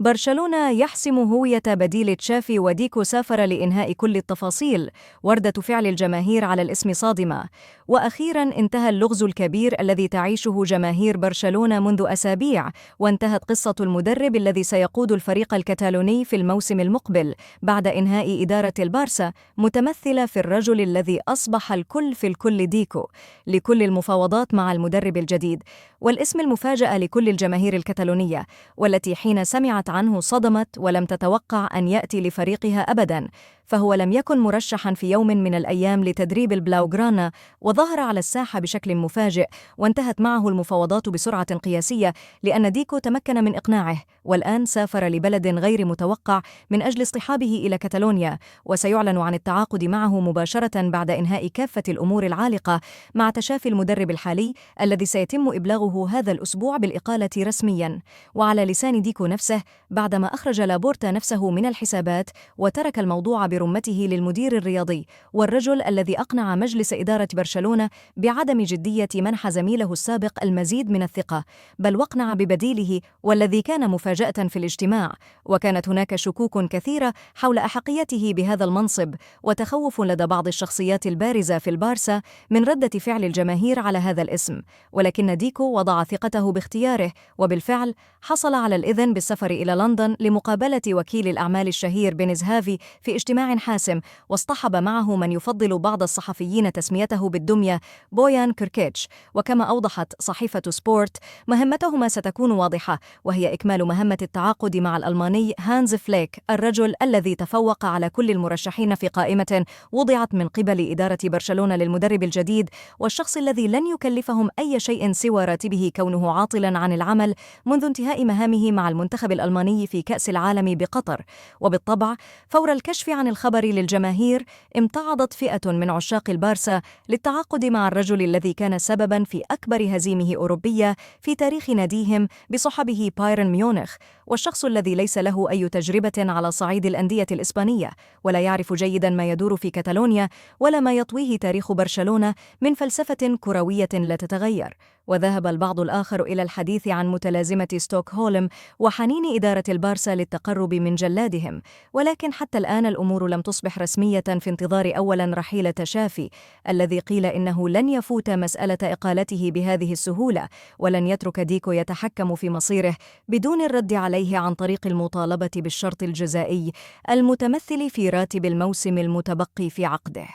برشلونة يحسم هوية بديل تشافي وديكو سافر لإنهاء كل التفاصيل. وردة فعل الجماهير على الاسم صادمة. وأخيرا انتهى اللغز الكبير الذي تعيشه جماهير برشلونة منذ أسابيع، وانتهت قصة المدرب الذي سيقود الفريق الكتالوني في الموسم المقبل بعد إنهاء إدارة البارسا، متمثلة في الرجل الذي أصبح الكل في الكل ديكو لكل المفاوضات مع المدرب الجديد. والاسم المفاجأة لكل الجماهير الكتالونية، والتي حين سمعت عنه صدمت ولم تتوقع أن يأتي لفريقها أبداً، فهو لم يكن مرشحاً في يوم من الأيام لتدريب البلاوغرانا، وظهر على الساحة بشكل مفاجئ، وانتهت معه المفاوضات بسرعة قياسية لأن ديكو تمكن من إقناعه، والآن سافر لبلد غير متوقع من أجل اصطحابه إلى كتالونيا، وسيعلن عن التعاقد معه مباشرة بعد إنهاء كافة الأمور العالقة مع تشافي المدرب الحالي الذي سيتم إبلاغه هذا الأسبوع بالإقالة رسمياً. وعلى لسان ديكو نفسه، بعدما أخرج لابورتا نفسه من الحسابات وترك الموضوع برمته للمدير الرياضي والرجل الذي أقنع مجلس إدارة برشلونة بعدم جدية منح زميله السابق المزيد من الثقة، بل واقنع ببديله والذي كان مفاجأة في الاجتماع. وكانت هناك شكوك كثيرة حول أحقيته بهذا المنصب، وتخوف لدى بعض الشخصيات البارزة في البارسا من ردة فعل الجماهير على هذا الاسم، ولكن ديكو وضع ثقته باختياره، وبالفعل حصل على الإذن بالسفر إلى لندن لمقابلة وكيل الأعمال الشهير بينيز هافي في اجتماع حاسم، واصطحب معه من يفضل بعض الصحفيين تسميته بالدمية بويان كيركيتش. وكما أوضحت صحيفة سبورت، مهمتهما ستكون واضحة، وهي إكمال مهمة التعاقد مع الألماني هانز فليك، الرجل الذي تفوق على كل المرشحين في قائمة وضعت من قبل إدارة برشلونة للمدرب الجديد، والشخص الذي لن يكلفهم أي شيء سوى راتبه كونه عاطلا عن العمل منذ انتهاء مهامه مع المنتخب الألماني في كأس العالم بقطر. وبالطبع فور الكشف عن الخبر للجماهير، امتعضت فئة من عشاق البارسا للتعاقد مع الرجل الذي كان سببا في أكبر هزيمة أوروبية في تاريخ ناديهم بصحبه بايرن ميونخ، والشخص الذي ليس له أي تجربة على صعيد الأندية الإسبانية، ولا يعرف جيدا ما يدور في كتالونيا ولا ما يطويه تاريخ برشلونة من فلسفة كروية لا تتغير. وذهب البعض الآخر إلى الحديث عن متلازمة ستوكهولم وحنين إدارة البارسا للتقرب من جلادهم، ولكن حتى الآن الأمور لم تصبح رسمية في انتظار أولا رحيل تشافي، الذي قيل إنه لن يفوت مسألة إقالته بهذه السهولة، ولن يترك ديكو يتحكم في مصيره بدون الرد عليه عن طريق المطالبة بالشرط الجزائي المتمثل في راتب الموسم المتبقي في عقده.